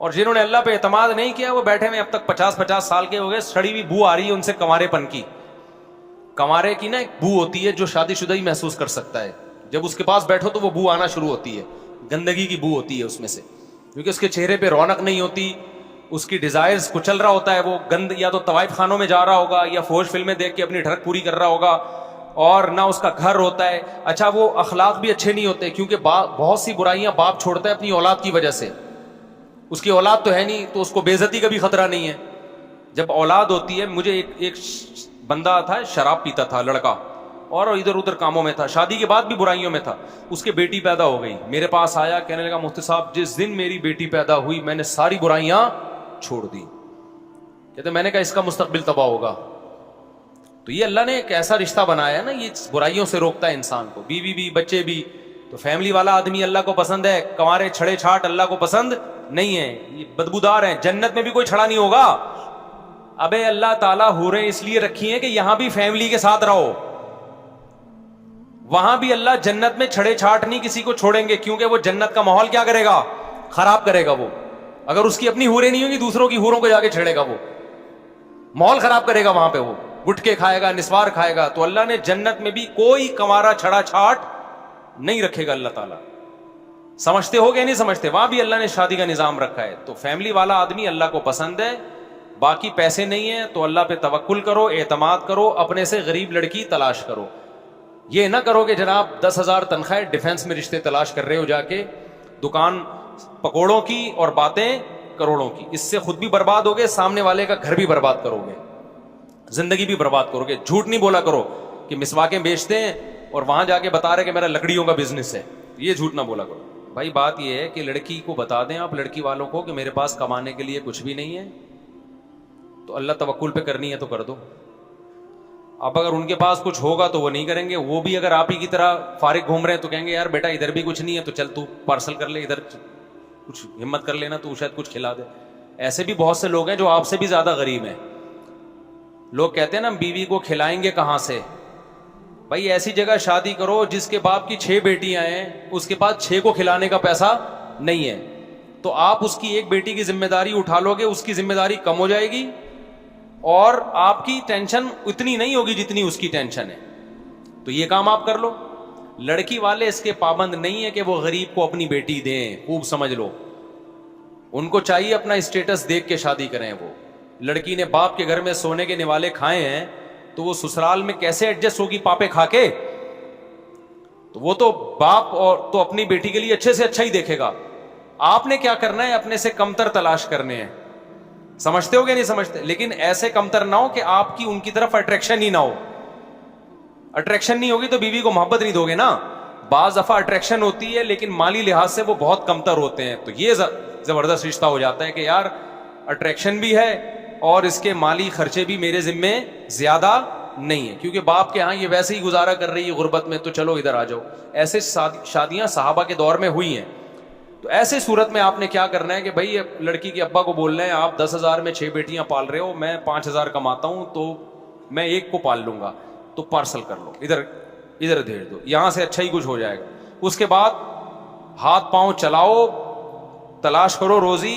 اور جنہوں نے اللہ پہ اعتماد نہیں کیا وہ بیٹھے ہوئے اب تک 50 سال کے ہو گئے, سڑی ہوئی بو آ رہی ہے ان سے کنوارے پن کی. کنوارے کی نا ایک بو ہوتی ہے جو شادی شدہ ہی محسوس کر سکتا ہے, جب اس کے پاس بیٹھو تو وہ بو آنا شروع ہوتی ہے, گندگی کی بو ہوتی ہے اس میں سے, کیونکہ اس کے چہرے پہ رونق نہیں ہوتی, اس کی ڈیزائرز کچل رہا ہوتا ہے, وہ گند یا تو طوائف خانوں میں جا رہا ہوگا یا فوج فلمیں دیکھ کے اپنی ڈھڑک پوری کر رہا ہوگا, اور نہ اس کا گھر ہوتا ہے. اچھا وہ اخلاق بھی اچھے نہیں ہوتے, کیونکہ بہت سی برائیاں باپ چھوڑتا ہے اپنی اولاد کی وجہ سے. اس کی اولاد تو ہے نہیں تو اس کو بے عزتی کا بھی خطرہ نہیں ہے. جب اولاد ہوتی ہے, مجھے ایک بندہ تھا شراب پیتا تھا لڑکا, اور ادھر ادھر کاموں میں تھا, شادی کے بعد بھی برائیوں میں تھا. اس کے بیٹی پیدا ہو گئی, میرے پاس آیا, کہنے لگا مفتی صاحب جس دن میری بیٹی پیدا ہوئی میں نے ساری برائیاں چھوڑ دی. کہتے میں نے کہا اس کا مستقبل تباہ ہوگا. تو یہ اللہ نے ایک ایسا رشتہ بنایا ہے نا, یہ برائیوں سے روکتا ہے انسان کو, بیوی بھی بچے بھی. تو فیملی والا آدمی اللہ کو پسند ہے, کنوارے چھڑے چھاٹ اللہ کو پسند نہیں ہے, یہ بدبودار ہیں. جنت میں بھی کوئی چھڑا نہیں ہوگا. ابے اللہ تعالیٰ حوریں اس لیے رکھی ہیں کہ یہاں بھی فیملی کے ساتھ رہو, وہاں بھی اللہ جنت میں چھڑے چھاٹ نہیں کسی کو چھوڑیں گے, کیونکہ وہ جنت کا ماحول کیا کرے گا, خراب کرے گا. وہ اگر اس کی اپنی حوریں نہیں ہوں گی دوسروں کی حوروں کو جا کے چھیڑے گا, وہ ماحول خراب کرے گا وہاں پہ, وہ گٹکے کھائے گا, نسوار کھائے گا. تو اللہ نے جنت میں بھی کوئی کنوارا چھڑا چھاٹ نہیں رکھے گا اللہ تعالیٰ. سمجھتے ہو گیا نہیں سمجھتے, وہاں بھی اللہ نے شادی کا نظام رکھا ہے. تو فیملی والا آدمی اللہ کو پسند ہے, باقی پیسے نہیں ہیں تو اللہ پہ توکل کرو, اعتماد کرو, اپنے سے غریب لڑکی تلاش کرو. یہ نہ کرو کہ جناب 10,000 تنخواہ ڈیفینس میں رشتے تلاش کر رہے ہو, جا کے دکان پکوڑوں کی اور باتیں کروڑوں کی. اس سے خود بھی برباد ہوگے, سامنے والے کا گھر بھی برباد کرو گے, زندگی بھی برباد کرو گے. جھوٹ نہیں بولا کرو کہ مسواکیں بیچتے ہیں اور وہاں جا کے بتا رہے کہ میرا لکڑیوں کا بزنس ہے, یہ جھوٹ نہ بولا کرو. بھائی بات یہ ہے کہ لڑکی کو بتا دیں آپ, لڑکی والوں کو, کہ میرے پاس کمانے کے لیے کچھ بھی نہیں ہے, تو اللہ توکل پہ کرنی ہے تو کر دو. اب اگر ان کے پاس کچھ ہوگا تو وہ نہیں کریں گے, وہ بھی اگر آپ ہی کی طرح فارغ گھوم رہے ہیں تو کہیں گے یار بیٹا ادھر بھی کچھ نہیں ہے تو چل تو پارسل کر لے, ادھر کچھ ہمت کر لینا تو شاید کچھ کھلا دے. ایسے بھی بہت سے لوگ ہیں جو آپ سے بھی زیادہ غریب ہیں. لوگ کہتے ہیں نا بیوی کو کھلائیں گے کہاں سے, بھائی ایسی جگہ شادی کرو جس کے باپ کی 6 بیٹیاں ہیں, اس کے پاس 6 کو کھلانے کا پیسہ نہیں ہے, تو آپ اس کی ایک بیٹی کی ذمہ داری اٹھا لو گے, اس کی ذمہ داری کم ہو جائے گی اور آپ کی ٹینشن اتنی نہیں ہوگی جتنی اس کی ٹینشن ہے. تو یہ کام آپ کر لو. لڑکی والے اس کے پابند نہیں ہے کہ وہ غریب کو اپنی بیٹی دیں, خوب سمجھ لو. ان کو چاہیے اپنا اسٹیٹس دیکھ کے شادی کریں. وہ لڑکی نے باپ کے گھر میں سونے کے نوالے کھائے ہیں تو وہ سسرال میں کیسے ایڈجسٹ ہوگی پاپے کھا کے, تو وہ تو باپ اور تو اپنی بیٹی کے لیے اچھے سے اچھا ہی دیکھے گا. آپ نے کیا کرنا ہے, اپنے سے کمتر تلاش کرنے ہیں. سمجھتے ہو گے نہیں سمجھتے, لیکن ایسے کمتر نہ ہو کہ آپ کی ان کی طرف اٹریکشن ہی نہ ہو. اٹریکشن نہیں ہوگی تو بیوی کو محبت نہیں دو گے نا. بعض دفعہ اٹریکشن ہوتی ہے لیکن مالی لحاظ سے وہ بہت کمتر ہوتے ہیں, تو یہ زبردست رشتہ ہو جاتا ہے کہ یار اٹریکشن بھی ہے اور اس کے مالی خرچے بھی میرے ذمے زیادہ نہیں ہے, کیونکہ باپ کے ہاں یہ ویسے ہی گزارا کر رہی ہے غربت میں, تو چلو ادھر آ جاؤ. ایسے شادیاں صحابہ کے دور میں ہوئی ہیں. تو ایسے صورت میں آپ نے کیا کرنا ہے کہ بھائی لڑکی کے ابا کو بولنا ہے آپ 10,000 میں 6 بیٹیاں پال رہے ہو, میں 5,000 کماتا ہوں تو میں ایک کو پال لوں گا, تو پارسل کر لو, ادھر بھیج دو, یہاں سے اچھا ہی کچھ ہو جائے گا. اس کے بعد ہاتھ پاؤں چلاؤ, تلاش کرو روزی,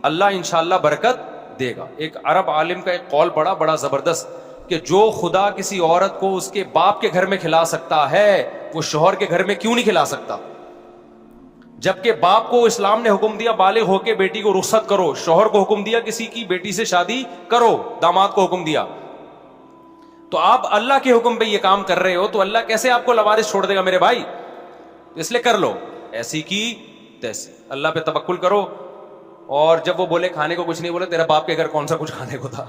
اللہ انشاءاللہ برکت دے گا. ایک عرب عالم کا ایک قول پڑا بڑا زبردست, کہ جو خدا کسی عورت کو اس کے باپ کے گھر میں کھلا سکتا ہے وہ شوہر کے گھر میں کیوں نہیں کھلا سکتا. جبکہ باپ کو اسلام نے حکم دیا بالغ ہو کے بیٹی کو رخصت کرو, شوہر کو حکم دیا کسی کی بیٹی سے شادی کرو, داماد کو حکم دیا, تو آپ اللہ کے حکم پہ یہ کام کر رہے ہو, تو اللہ کیسے آپ کو لوارث چھوڑ دے گا میرے بھائی. اس لیے کر لو ایسی کی تیسی, اللہ پہ توکل کرو. اور جب وہ بولے کھانے کو کچھ نہیں, بولے تیرا باپ کے گھر کون سا کچھ کھانے کو تھا.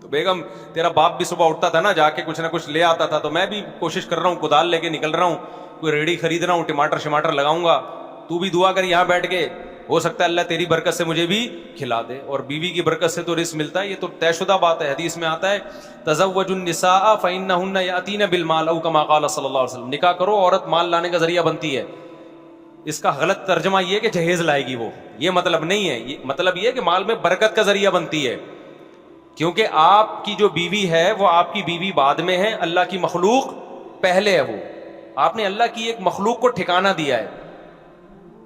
تو بیگم تیرا باپ بھی صبح اٹھتا تھا نا, جا کے کچھ نہ کچھ لے آتا تھا, تو میں بھی کوشش کر رہا ہوں, کدال لے کے نکل رہا ہوں, کوئی ریڑھی خرید رہا ہوں, ٹماٹر لگاؤں گا. تو بھی دعا کر یہاں بیٹھ کے, ہو سکتا ہے اللہ تیری برکت سے مجھے بھی کھلا دے. اور بیوی کی برکت سے تو رزق ملتا ہے, یہ تو طے شدہ بات ہے. حدیث میں آتا ہے تزوجوا النساء فإنهن يأتين بالمال او كما قال صلی اللہ علیہ وسلم, نکاح کرو, عورت مال لانے کا ذریعہ بنتی ہے. اس کا غلط ترجمہ یہ ہے کہ جہیز لائے گی وہ, یہ مطلب نہیں ہے. یہ مطلب یہ ہے کہ مال میں برکت کا ذریعہ بنتی ہے, کیونکہ آپ کی جو بیوی ہے وہ آپ کی بیوی بعد میں ہے, اللہ کی مخلوق پہلے ہے. وہ آپ نے اللہ کی ایک مخلوق کو ٹھکانہ دیا ہے.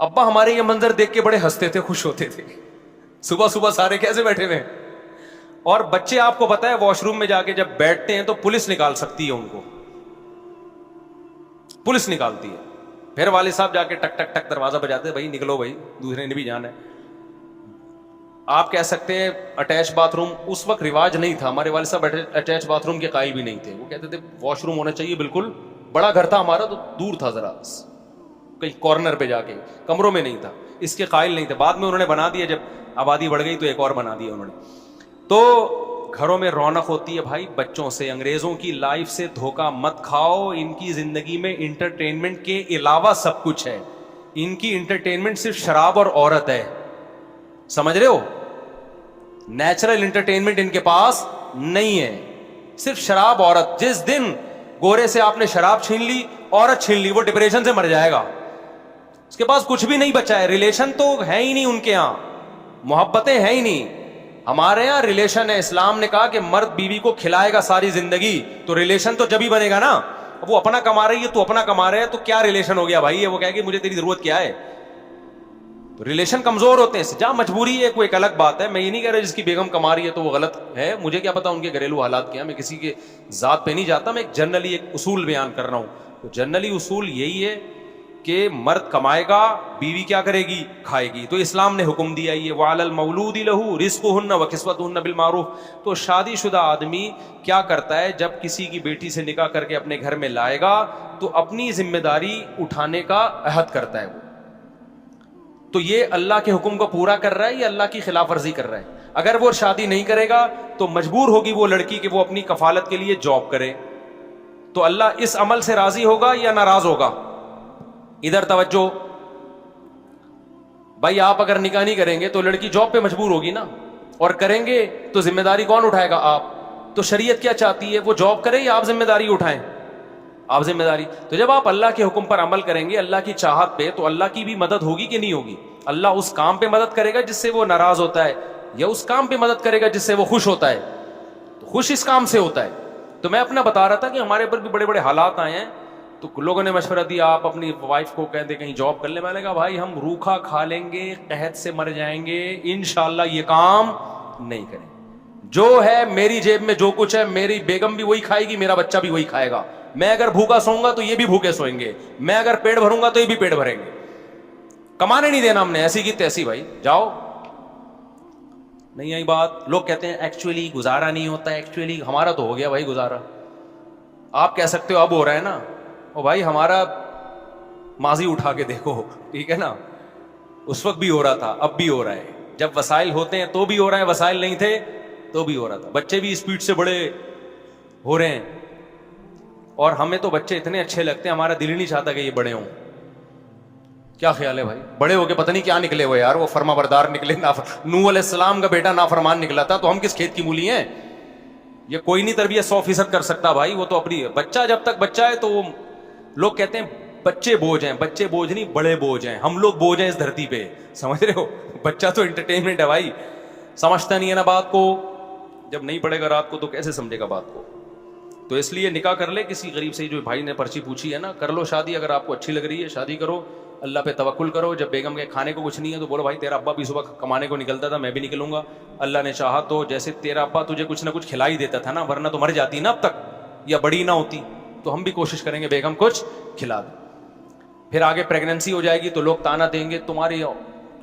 ابا ہمارے یہ منظر دیکھ کے بڑے ہنستے تھے, خوش ہوتے تھے, صبح صبح سارے کیسے بیٹھے ہوئے. اور بچے آپ کو پتا ہے واش روم میں جا کے جب بیٹھتے ہیں تو پولیس نکال سکتی ہے ان کو, پولیس نکالتی ہے. پھر والد صاحب جا کے ٹک ٹک ٹک دروازہ بجاتے ہیں, بھائی نکلو بھائی, دوسرے نے بھی جانا ہے. آپ کہہ سکتے ہیں اٹیچ باتھ روم اس وقت رواج نہیں تھا, ہمارے والد صاحب اٹیچ باتھ روم کے قائل بھی نہیں تھے. وہ کہتے تھے واش روم ہونا چاہیے بالکل, بڑا گھر تھا ہمارا تو دور تھا ذرا, کہیں کارنر پہ جا کے, کمروں میں نہیں تھا, اس کے قائل نہیں تھے. بعد میں انہوں نے بنا دیا, جب آبادی بڑھ گئی تو ایک اور بنا دیا انہوں نے. تو گھروں میں رونق ہوتی ہے بھائی بچوں سے. انگریزوں کی لائف سے دھوکہ مت کھاؤ, ان کی زندگی میں انٹرٹینمنٹ کے علاوہ سب کچھ ہے. ان کی انٹرٹینمنٹ صرف شراب اور عورت ہے, سمجھ رہے ہو؟ نیچرل انٹرٹینمنٹ ان کے پاس نہیں ہے, صرف شراب عورت. جس دن گورے سے آپ نے شراب چھین لی, عورت چھین لی, وہ ڈپریشن سے مر جائے گا. اس کے پاس کچھ بھی نہیں بچا ہے. ریلیشن تو ہے ہی نہیں ان کے ہاں, محبتیں ہیں ہی نہیں. ہمارے یہاں ریلیشن ہے. اسلام نے کہا کہ مرد بیوی کو کھلائے گا ساری زندگی, تو ریلیشن تو جب ہی بنے گا نا. وہ اپنا کما رہی ہے, تو اپنا کما رہے ہے, تو کیا ریلیشن ہو گیا بھائی؟ وہ کہے گی مجھے تیری ضرورت کیا ہے. تو ریلیشن کمزور ہوتے ہیں. جہاں مجبوری ہے کوئی ایک الگ بات ہے. میں یہ نہیں کہہ رہا جس کی بیگم کما رہی ہے تو وہ غلط ہے, مجھے کیا پتا ان کے گھریلو حالات کیا. میں کسی کے ذات پہ نہیں جاتا, میں ایک جنرلی ایک اصول بیان کر رہا ہوں. تو جنرلی اصول یہی ہے کہ مرد کمائے گا, بیوی کیا کرے گی؟ کھائے گی. تو اسلام نے حکم دیا یہ وعلی المولود لہ رزقہن وکسوتہن بالمعروف. تو شادی شدہ آدمی کیا کرتا ہے, جب کسی کی بیٹی سے نکاح کر کے اپنے گھر میں لائے گا تو اپنی ذمہ داری اٹھانے کا عہد کرتا ہے وہ. تو یہ اللہ کے حکم کو پورا کر رہا ہے یا اللہ کی خلاف ورزی کر رہا ہے؟ اگر وہ شادی نہیں کرے گا تو مجبور ہوگی وہ لڑکی کہ وہ اپنی کفالت کے لیے جاب کرے. تو اللہ اس عمل سے راضی ہوگا یا ناراض ہوگا؟ ادھر توجہ بھائی. آپ اگر نکاح نہیں کریں گے تو لڑکی جاب پہ مجبور ہوگی نا, اور کریں گے تو ذمہ داری کون اٹھائے گا؟ آپ. تو شریعت کیا چاہتی ہے, وہ جاب کرے یا آپ ذمہ داری اٹھائیں؟ آپ ذمہ داری. تو جب آپ اللہ کے حکم پر عمل کریں گے, اللہ کی چاہت پہ, تو اللہ کی بھی مدد ہوگی کہ نہیں ہوگی؟ اللہ اس کام پہ مدد کرے گا جس سے وہ ناراض ہوتا ہے, یا اس کام پہ مدد کرے گا جس سے وہ خوش ہوتا ہے؟ تو خوش اس کام سے ہوتا ہے. تو میں اپنا بتا رہا تھا کہ ہمارے اوپر بھی بڑے بڑے حالات آئے ہیں, تو لوگوں نے مشورہ دیا آپ اپنی وائف کو کہہ دیں کہیں جاب کر لیں. میں نے کہا بھائی ہم روکھا کھا لیں گے, قحط سے مر جائیں گے, انشاءاللہ یہ کام نہیں کریں. جو ہے میری جیب میں جو کچھ ہے, میری بیگم بھی وہی کھائے گی, میرا بچہ بھی وہی کھائے گا. میں اگر بھوکا سوؤں گا تو یہ بھی بھوکے سوئیں گے, میں اگر پیٹ بھروں گا تو یہ بھی پیٹ بھریں گے. کمانے نہیں دینا ہم نے, ایسی کی تیسی بھائی جاؤ. نہیں آئی بات. لوگ کہتے ہیں ایکچولی گزارا نہیں ہوتا. ایکچولی ہمارا تو ہو گیا بھائی گزارا. آپ کہہ سکتے ہو اب ہو رہا ہے نا, او بھائی ہمارا ماضی اٹھا کے دیکھو, ٹھیک ہے نا, اس وقت بھی ہو رہا تھا, اب بھی ہو رہا ہے. جب وسائل ہوتے ہیں تو بھی ہو رہا ہے, وسائل نہیں تھے تو بھی ہو رہا تھا. بچے بھی اسپیڈ سے بڑے ہو رہے ہیں, اور ہمیں تو بچے اتنے اچھے لگتے ہیں, ہمارا دل ہی نہیں چاہتا کہ یہ بڑے ہوں. کیا خیال ہے بھائی؟ بڑے ہو کے پتہ نہیں کیا نکلے ہوئے یار, وہ فرما بردار نکلے. نوح علیہ السلام کا بیٹا نافرمان نکلا تھا, تو ہم کس کھیت کی مولی ہیں؟ یہ کوئی نہیں تربیت 100% کر سکتا بھائی. وہ تو اپنی بچہ جب تک بچہ ہے تو وہ لوگ کہتے ہیں بچے بوجھ ہیں. بچے بوجھ نہیں, بڑے بوجھ ہیں. ہم لوگ بوجھ ہیں اس دھرتی پہ, سمجھ رہے ہو؟ بچہ تو انٹرٹینمنٹ ہے بھائی, سمجھتا نہیں ہے نا بات کو. جب نہیں پڑھے گا رات کو تو کیسے سمجھے گا بات کو؟ تو اس لیے نکاح کر لے کسی غریب سے. جو بھائی نے پرچی پوچھی ہے نا, کر لو شادی. اگر آپ کو اچھی لگ رہی ہے شادی کرو, اللہ پہ توکل کرو. جب بیگم کے کھانے کو کچھ نہیں ہے تو بولو بھائی تیرا ابا بھی صبح کمانے کو نکلتا تھا, میں بھی نکلوں گا. اللہ نے چاہا تو جیسے تیرا ابا تجھے کچھ نہ کچھ کھلا ہی دیتا تھا نا, ورنہ تو مر جاتی نا اب تک, یا بڑی نہ ہوتی. تو ہم بھی کوشش کریں گے بیگم کچھ کھلا دیں. پھر آگے پریگننسی ہو جائے گی تو لوگ تانا دیں گے تمہاری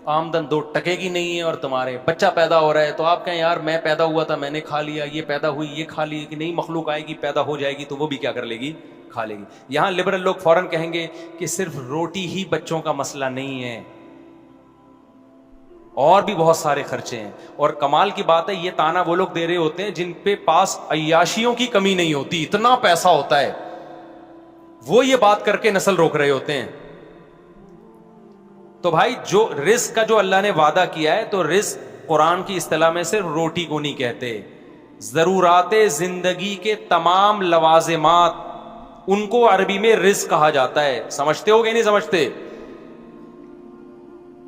آمدن 2 ٹکے کی نہیں ہے, اور تمہارے بچہ پیدا ہو رہا ہے. تو آپ کہیں یار میں پیدا ہوا تھا میں نے کھا لیا, یہ پیدا ہوئی یہ کھا لی, کہ نہیں مخلوق آئے گی پیدا ہو جائے گی تو وہ بھی کیا کر لے گی, کھا لے گی. یہاں لبرل لوگ فوراً کہیں گے کہ صرف روٹی ہی بچوں کا مسئلہ نہیں ہے, اور بھی بہت سارے خرچے ہیں. اور کمال کی بات ہے یہ تانا وہ لوگ دے رہے ہوتے ہیں جن پہ پاس عیاشیوں کی کمی نہیں ہوتی, اتنا پیسہ ہوتا ہے, وہ یہ بات کر کے نسل روک رہے ہوتے ہیں. تو بھائی جو رزق کا جو اللہ نے وعدہ کیا ہے, تو رزق قرآن کی اصطلاح میں صرف روٹی کو نہیں کہتے, ضرورات زندگی کے تمام لوازمات, ان کو عربی میں رزق کہا جاتا ہے. سمجھتے ہو کہ نہیں سمجھتے؟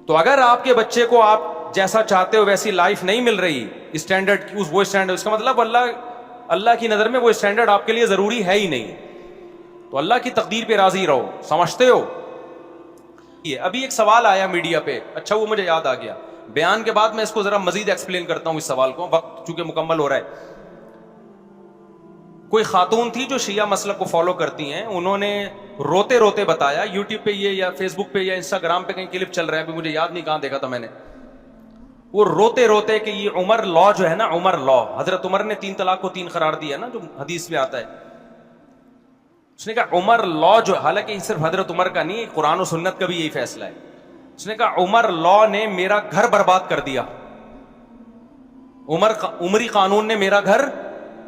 تو اگر آپ کے بچے کو آپ جیسا چاہتے ہو ویسی لائف نہیں مل رہی, اسٹینڈرڈ وہ اسٹینڈرڈ, اس کا مطلب اللہ کی نظر میں وہ اسٹینڈرڈ آپ کے لیے ضروری ہے ہی نہیں. تو اللہ کی تقدیر پہ راضی رہو. سمجھتے ہو؟ ابھی ایک سوال آیا میڈیا پہ, اچھا وہ مجھے یاد آ گیا, بیان کے بعد میں اس کو ذرا مزید ایکسپلین کرتا ہوں اس سوال کو, وقت چونکہ مکمل ہو رہا ہے. کوئی خاتون تھی جو شیعہ مسلک کو فالو کرتی ہیں, انہوں نے روتے روتے بتایا, یوٹیوب پہ یہ یا فیس بک پہ یا انسٹاگرام پہ کہیں کلپ چل رہا ہے, ابھی مجھے یاد نہیں کہاں دیکھا تھا میں نے, وہ روتے روتے کہ یہ عمر لا جو ہے نا, عمر لا, حضرت عمر نے 3 طلاق کو 3 قرار دیا نا جو حدیث میں آتا ہے, اس نے کہا عمر لا جو, حالانکہ یہ صرف حضرت عمر کا نہیں, قرآن و سنت کا بھی یہی فیصلہ ہے, اس نے کہا عمر لا نے میرا گھر برباد کر دیا, عمری قانون نے میرا گھر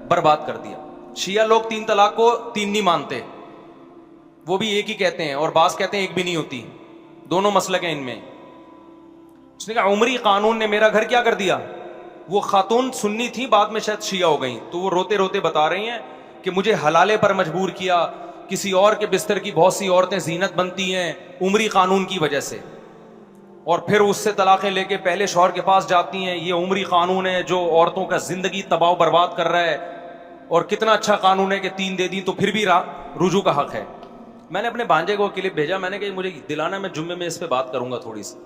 برباد کر دیا. شیعہ لوگ 3 طلاق کو 3 نہیں مانتے, وہ بھی ایک ہی کہتے ہیں, اور بعض کہتے ہیں ایک بھی نہیں ہوتی, دونوں مسلک ہیں ان میں. اس نے کہا عمری قانون نے میرا گھر کیا کر دیا. وہ خاتون سنی تھی, بعد میں شاید شیعہ ہو گئیں, تو وہ روتے روتے بتا رہی ہیں کہ مجھے حلالے پر مجبور کیا, کسی اور کے بستر کی بہت سی عورتیں زینت بنتی ہیں عمری قانون کی وجہ سے, اور پھر اس سے طلاقیں لے کے پہلے شوہر کے پاس جاتی ہیں. یہ عمری قانون ہے جو عورتوں کا زندگی تباہ و برباد کر رہا ہے, اور کتنا اچھا قانون ہے کہ 3 دے دی تو پھر بھی رجوع کا حق ہے. میں نے اپنے بھانجے کو کلپ بھیجا, میں نے کہا مجھے دلانا, میں جمعے میں اس پہ بات کروں گا تھوڑی سی.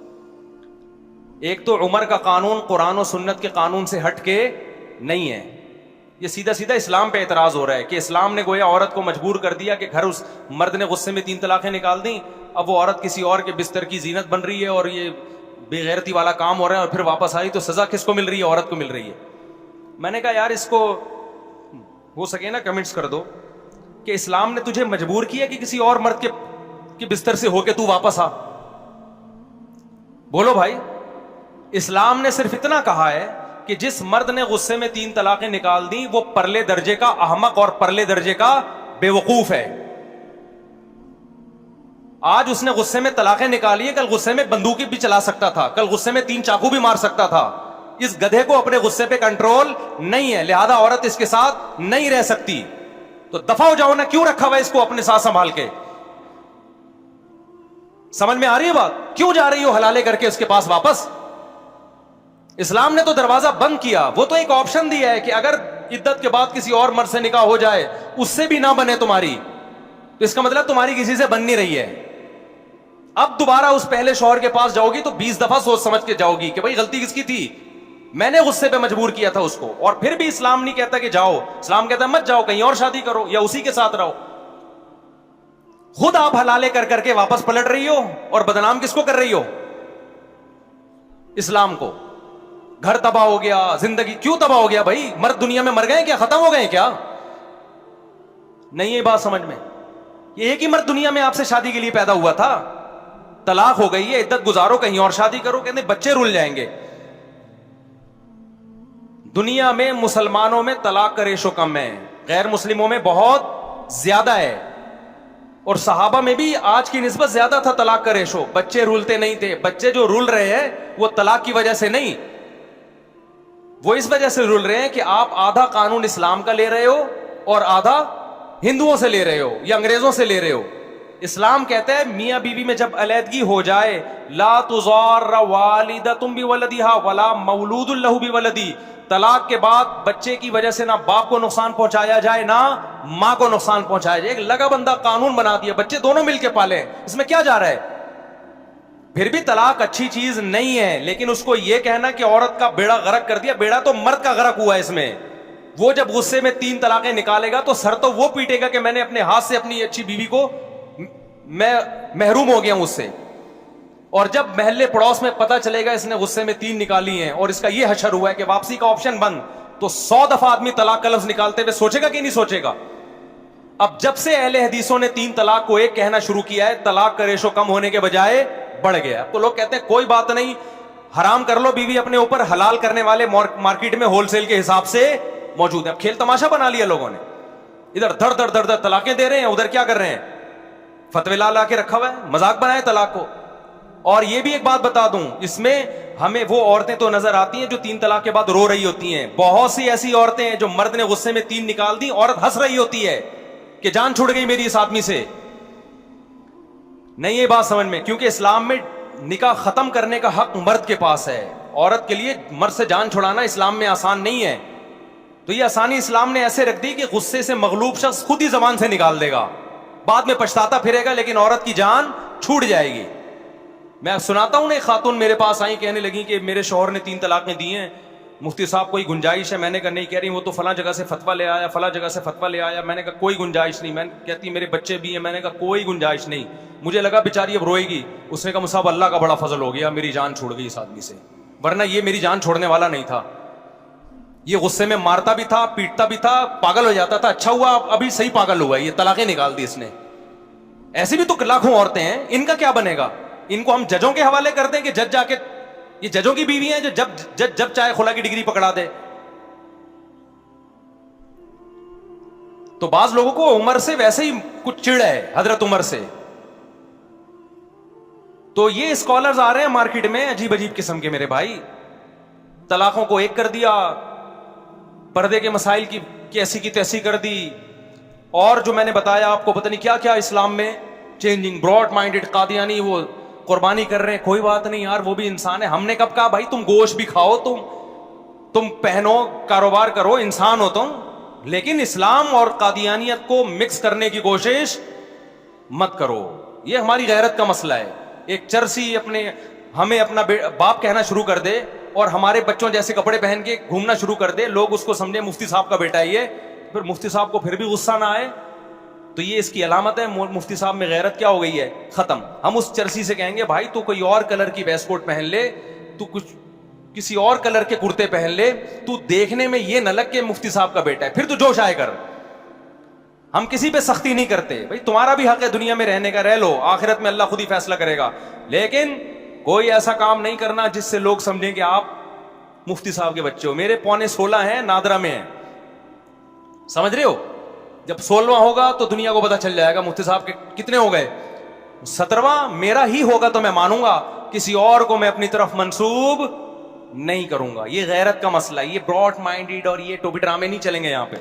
ایک تو عمر کا قانون قرآن و سنت کے قانون سے ہٹ کے نہیں ہے, یہ سیدھا سیدھا اسلام پہ اعتراض ہو رہا ہے کہ اسلام نے گویا عورت کو مجبور کر دیا کہ گھر, اس مرد نے غصے میں 3 طلاقیں نکال دیں, اب وہ عورت کسی اور کے بستر کی زینت بن رہی ہے, اور یہ بے غیرتی والا کام ہو رہا ہے, اور پھر واپس آئی تو سزا کس کو مل رہی ہے, عورت کو مل رہی ہے. میں نے کہا یار اس کو ہو سکے نا کمنٹس کر دو کہ اسلام نے تجھے مجبور کیا کہ کسی اور مرد کے بستر سے ہو کے تو واپس آ, بولو بھائی. اسلام نے صرف اتنا کہا ہے کہ جس مرد نے غصے میں 3 طلاقیں نکال دیں وہ پرلے درجے کا احمق اور پرلے درجے کا بے وقوف ہے. آج اس نے غصے میں طلاقیں نکالی ہے, کل غصے میں بندوقی بھی چلا سکتا تھا, کل غصے میں 3 چاقو بھی مار سکتا تھا. اس گدھے کو اپنے غصے پہ کنٹرول نہیں ہے, لہذا عورت اس کے ساتھ نہیں رہ سکتی. تو دفع ہو جاؤ نا, کیوں رکھا ہوا ہے اس کو اپنے ساتھ سنبھال کے. سمجھ میں آ رہی ہے بات, کیوں جا رہی ہو حلالے کر کے اس کے پاس واپس. اسلام نے تو دروازہ بند کیا, وہ تو ایک آپشن دیا ہے کہ اگر عدت کے بعد کسی اور مرد سے نکاح ہو جائے, اس سے بھی نہ بنے تمہاری, تو اس کا مطلب تمہاری کسی سے بن نہیں رہی ہے. اب دوبارہ اس پہلے شوہر کے پاس جاؤ گی تو 20 دفعہ سوچ سمجھ کے جاؤ گی کہ بھائی غلطی کس کی تھی, میں نے غصے پہ مجبور کیا تھا اس کو. اور پھر بھی اسلام نہیں کہتا کہ جاؤ, اسلام کہتا ہے مت جاؤ, کہیں اور شادی کرو یا اسی کے ساتھ رہو. خود آپ حلالے کر کر کے واپس پلٹ رہی ہو, اور بدنام کس کو کر رہی ہو, اسلام کو. گھر تباہ ہو گیا, زندگی کیوں تباہ ہو گیا بھائی, مرد دنیا میں مر گئے کیا, ختم ہو گئے کیا, نہیں ہے بات سمجھ میں. یہ ایک ہی مرد دنیا میں آپ سے شادی کے لیے پیدا ہوا تھا, طلاق ہو گئی ہے, عدت گزارو, کہیں اور شادی کرو, کہتے بچے رول جائیں گے. دنیا میں مسلمانوں میں طلاق کا ریشو کم ہے, غیر مسلموں میں بہت زیادہ ہے, اور صحابہ میں بھی آج کی نسبت زیادہ تھا طلاق کا ریشو. بچے رولتے نہیں تھے, بچے جو رول رہے ہیں وہ طلاق کی وجہ سے نہیں, وہ اس وجہ سے رول رہے ہیں کہ آپ آدھا قانون اسلام کا لے رہے ہو اور آدھا ہندوؤں سے لے رہے ہو یا انگریزوں سے لے رہے ہو. اسلام کہتا ہے میاں بیوی میں جب علیحدگی ہو جائے, لا تضار والدۃ بولدہا ولا مولود لہ بولدی, طلاق کے بعد بچے کی وجہ سے نہ باپ کو نقصان پہنچایا جائے نہ ماں کو نقصان پہنچایا جائے. ایک لگا بندہ قانون بنا دیا, بچے دونوں مل کے پالے, اس میں کیا جا رہا ہے. پھر بھی طلاق اچھی چیز نہیں ہے, لیکن اس کو یہ کہنا کہ عورت کا بیڑا غرق کر دیا, بیڑا تو مرد کا غرق ہوا ہے اس میں. وہ جب غصے میں 3 طلاقیں نکالے گا تو سر تو وہ پیٹے گا کہ میں نے اپنے ہاتھ سے اپنی اچھی بیوی کو میں محروم ہو گیا ہوں اس سے. اور جب محلے پڑوس میں پتہ چلے گا اس نے غصے میں 3 نکالی ہیں اور اس کا یہ حشر ہوا ہے کہ واپسی کا آپشن بند, تو 100 دفعہ آدمی طلاق کا لفظ نکالتے ہوئے سوچے گا کہ نہیں سوچے گا. اب جب سے اہل حدیثوں نے 3 طلاق کو ایک کہنا شروع کیا ہے, طلاق کا ریشو کم ہونے کے بجائے بڑھ گیا. اب تو لوگ کہتے ہیں کوئی بات نہیں, حرام کر لو بیوی اپنے اوپر, حلال کرنے والے مارکیٹ میں ہول سیل کے حساب سے موجود ہیں. اب کھیل تماشا بنا لیا لوگوں نے, ادھر دھڑ دھڑ دھڑ دھڑ طلاقیں دے رہے ہیں, ادھر کیا کر رہے ہیں, فتوی لا کے رکھا ہوا ہے, مذاق بنائے طلاق کو. اور یہ بھی ایک بات بتا دوں, اس میں ہمیں وہ عورتیں تو نظر آتی ہیں جو 3 طلاق کے بعد رو رہی ہوتی ہیں. بہت سی ایسی عورتیں ہیں جو مرد نے غصے میں 3 نکال دی, عورت ہنس رہی ہوتی ہے کہ جان چھوڑ گئی میری اس آدمی سے. نہیں یہ بات سمجھ میں, کیونکہ اسلام میں نکاح ختم کرنے کا حق مرد کے پاس ہے. عورت کے لیے مرد سے جان چھڑانا اسلام میں آسان نہیں ہے. تو یہ آسانی اسلام نے ایسے رکھ دی کہ غصے سے مغلوب شخص خود ہی زبان سے نکال دے گا, بعد میں پچھتاتا پھرے گا, لیکن عورت کی جان چھوٹ جائے گی. میں سناتا ہوں نا، ایک خاتون میرے پاس آئی، کہنے لگی کہ میرے شوہر نے 3 طلاقیں دی ہیں، مفتی صاحب کوئی گنجائش ہے؟ میں نے کہا نہیں. کہہ رہی وہ تو فلاں جگہ سے فتویٰ لے آیا، فلاں جگہ سے فتویٰ لے آیا. میں نے کہا کوئی گنجائش نہیں. میں کہتی میرے بچے بھی ہیں. میں نے کہا کوئی گنجائش نہیں. مجھے لگا بیچاری اب روئے گی. اس نے کہا مصعب اللہ کا بڑا فضل ہو گیا، میری جان چھوڑ گئی اس آدمی سے، ورنہ یہ میری جان چھوڑنے والا نہیں تھا. یہ غصے میں مارتا بھی تھا، پیٹتا بھی تھا، پاگل ہو جاتا تھا. اچھا ہوا ابھی صحیح پاگل ہوا ہے، یہ طلاقیں نکال دی اس نے. ایسی بھی تو لاکھوں عورتیں ہیں، ان کا کیا بنے گا؟ ان کو ہم ججوں کے حوالے کر دیں کہ جج جا کے، یہ ججوں کی بیوی ہیں جو جب چاہے خلا کی ڈگری پکڑا دے. تو بعض لوگوں کو عمر سے ویسے ہی کچھ چڑ ہے، حضرت عمر سے. تو یہ اسکالرز آ رہے ہیں مارکیٹ میں عجیب عجیب قسم کے میرے بھائی، طلاقوں کو ایک کر دیا، پردے کے مسائل کی کیسی کی تیسی کر دی، اور جو میں نے بتایا آپ کو پتہ نہیں کیا کیا اسلام میں چینجنگ. براڈ مائنڈڈ قادیانی وہ قربانی کر رہے ہیں. کوئی بات نہیں یار، وہ بھی انسان ہے. ہم نے کب کہا بھائی تم گوشت بھی کھاؤ، تم پہنو، کاروبار کرو، انسان ہو تم، لیکن اسلام اور قادیانیت کو مکس کرنے کی کوشش مت کرو. یہ ہماری غیرت کا مسئلہ ہے. ایک چرسی ہمیں اپنا باپ کہنا شروع کر دے اور ہمارے بچوں جیسے کپڑے پہن کے گھومنا شروع کر دے، لوگ اس کو سمجھے مفتی صاحب کا بیٹا ہے یہ، پھر مفتی صاحب کو پھر بھی غصہ نہ آئے، تو یہ اس کی علامت ہے مفتی صاحب میں غیرت کیا ہو گئی ہے، ختم. ہم اس چرسی سے کہیں گے بھائی تو کوئی اور کلر کی ویسٹ کوٹ پہن لے، تو کچھ کسی اور کلر کے کرتے پہن لے، تو دیکھنے میں یہ نہ لگ کہ مفتی صاحب کا بیٹا ہے، پھر تو جوش آئے کر. ہم کسی پہ سختی نہیں کرتے. بھائی تمہارا بھی حق ہے دنیا میں رہنے کا، رہ لو، آخرت میں اللہ خود ہی فیصلہ کرے گا، لیکن کوئی ایسا کام نہیں کرنا جس سے لوگ سمجھیں کہ آپ مفتی صاحب کے بچے ہو. میرے 15.5 ہیں، نادرا میں ہیں، سمجھ رہے ہو؟ جب 16واں ہوگا تو دنیا کو پتا چل جائے گا مفتی صاحب کے کتنے ہو گئے. 17واں میرا ہی ہوگا تو میں مانوں گا، کسی اور کو میں اپنی طرف منسوب نہیں کروں گا. یہ غیرت کا مسئلہ ہے. یہ براڈ مائنڈیڈ اور یہ ٹوپی ڈرامے نہیں چلیں گے یہاں پہ.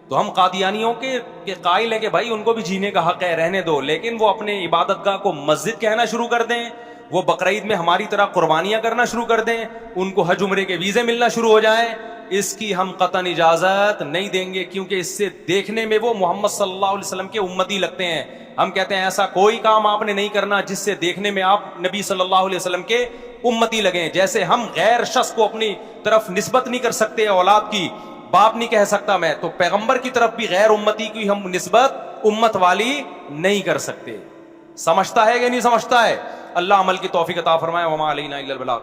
تو ہم قادیانیوں کے قائل ہیں کہ بھائی ان کو بھی جینے کا حق ہے، رہنے دو، لیکن وہ اپنے عبادت گاہ کو مسجد کہنا شروع کر دیں، وہ بقرعید میں ہماری طرح قربانیاں کرنا شروع کر دیں، ان کو حج عمرے کے ویزے ملنا شروع ہو جائیں، اس کی ہم قطعاً اجازت نہیں دیں گے، کیونکہ اس سے دیکھنے میں وہ محمد صلی اللہ علیہ وسلم کے امتی لگتے ہیں. ہم کہتے ہیں ایسا کوئی کام آپ نے نہیں کرنا جس سے دیکھنے میں آپ نبی صلی اللہ علیہ وسلم کے امتی لگیں. جیسے ہم غیر شخص کو اپنی طرف نسبت نہیں کر سکتے، اولاد کی باپ نہیں کہہ سکتا میں، تو پیغمبر کی طرف بھی غیر امتی کی ہم نسبت امت والی نہیں کر سکتے. سمجھتا ہے کہ نہیں سمجھتا ہے؟ اللہ عمل کی توفیق عطا فرمائے. وما علینا الا البلاغ.